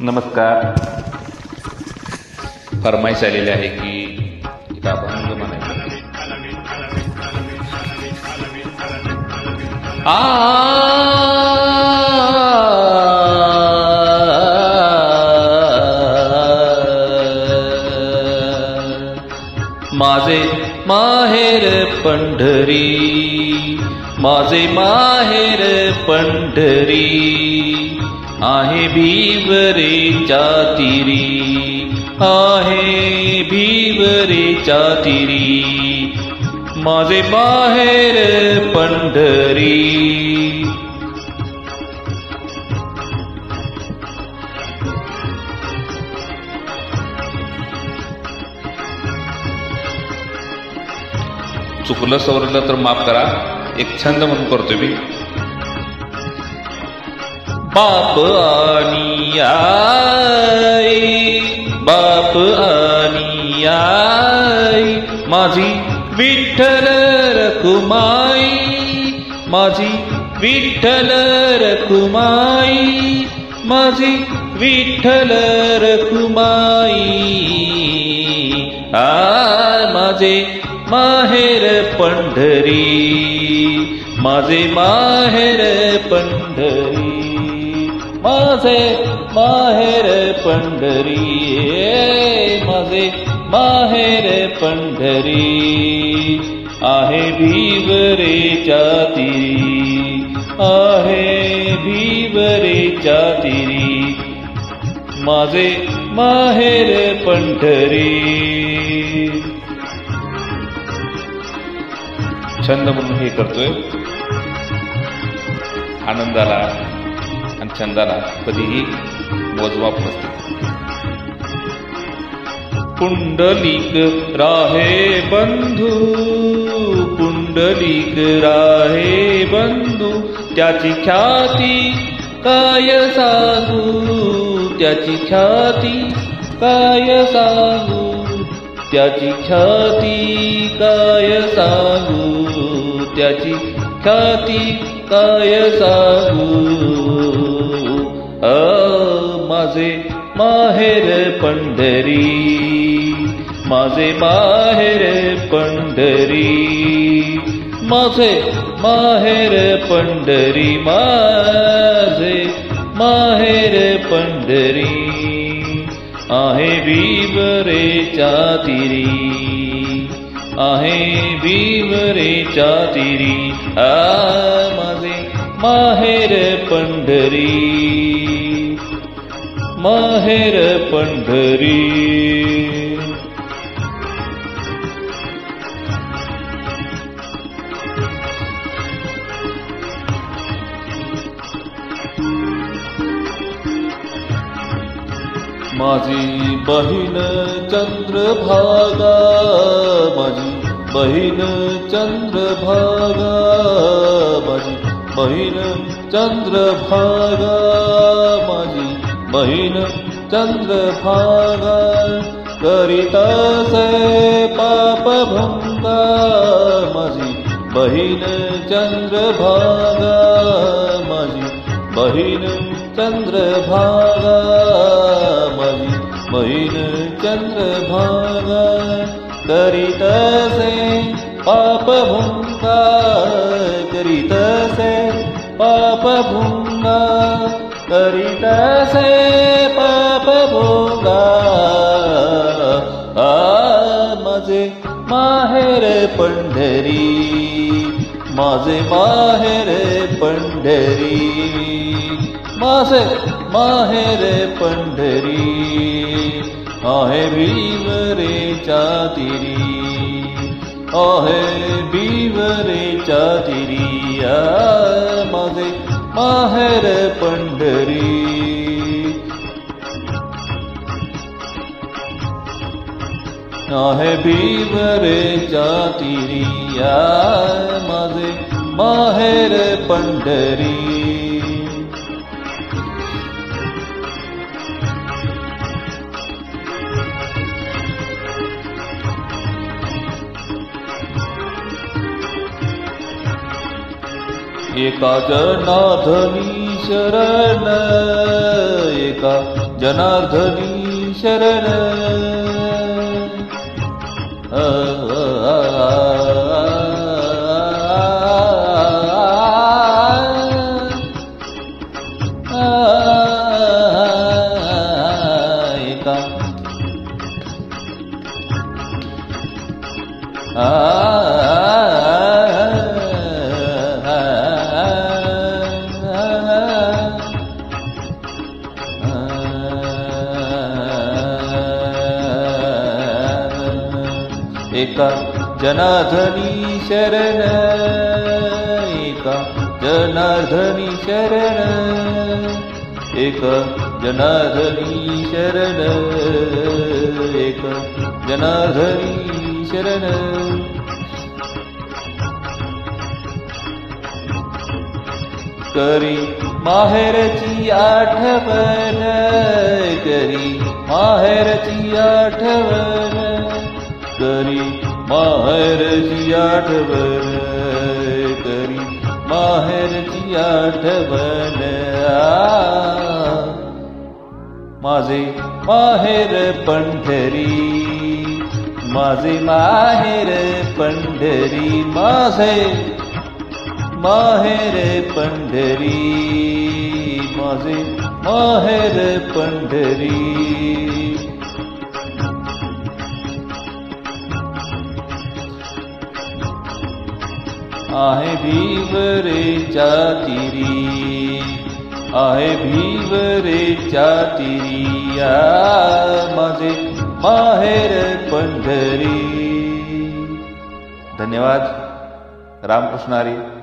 नमस्कार. फरमाईश आलेली आहे की इथं अभंग म्हणायचा. माझे माहेर पंढरी, माझे माहेर पंढरी, आहे भिवरेच्या तीरी, आहे भिवरेच्या तीरी, माझे माहेर पंढरी. चुकलं सवरलं तर माफ करा. एक छंद म्हणून करतोय मी. बाप आणि आई, बाप आणि आई, माझी विठ्ठल रखुमाई, माझी विठ्ठल रखुमाई, माझी विठ्ठल रखुमाई. माझे माहेर पंढरी, माझे माहेर पंढरी, माझे माहेर पंढरी, माझे माहेर पंढरी, आहे भिवरेच्या तीरी, आहे भिवरेच्या तीरी, माझे माहेर पंढरी. छंद म्हणून हे करतोय. आनंदाला आणि छंदाला कधीही मोजमाप नसते. पुंडलिक राहे बंधू, पुंडलिक राहे बंधू, त्याची ख्याती काय सांगू, त्याची ख्याती काय सांगू, त्याची ख्याती काय सांगू, त्याची ख्याती काय सांगू. माझे माहेर पंढरी, माझे माहेर पंढरी, माझे माहेर पंढरी, माझे माहेर पंढरी, आहे भिवरेच्या तीरी, आहे भिवरेच्या तीरी, माझे माहेर पंढरी, माहेर पंढरी. माझी बहीण चंद्रभागा, माझी बहीण चंद्रभागा, माझी बहीण चंद्रभागा, माझी बहीण चंद्रभागा, करीतासे पापभंगा, माझी बहीण चंद्रभागा, माझी बहीण चंद्रभागा, माझी बहीण चंद्रभागा, करीतसे पापभंगा, करीतसे पापभंगा, करीतसे पापभंगा. माझे माहेर पंढरी, माझे माहेर पंढरी, माझे माहेर पंढरी, आहे भिवरेच्या तीरी, आहे भिवरेच्या तीरी, माझे माहेर पंढरी. आहे भिवरेच्या तीरी, माझे माहेर पंढरी. एका जनार्दनी शरण, एका जनार्दनी शरण एका जनार्दनी शरण एका जनार्दनी शरण एक जनार्दनी शरण एक जनार्दनी शरण करी माहेरची आठवण करी माहेरची आठवण करी माहेरची आठवण करी माहेरची आठवण माझे माहेर पंढरी माझे माहेर पंढरी माझे माहेर पंढरी माझे माहेर पंढरी आहे भीवरेच्या तीरी आहे भीवरेच्या तीरी माझे माहेर पंढरी. धन्यवाद. रामकृष्ण हरी.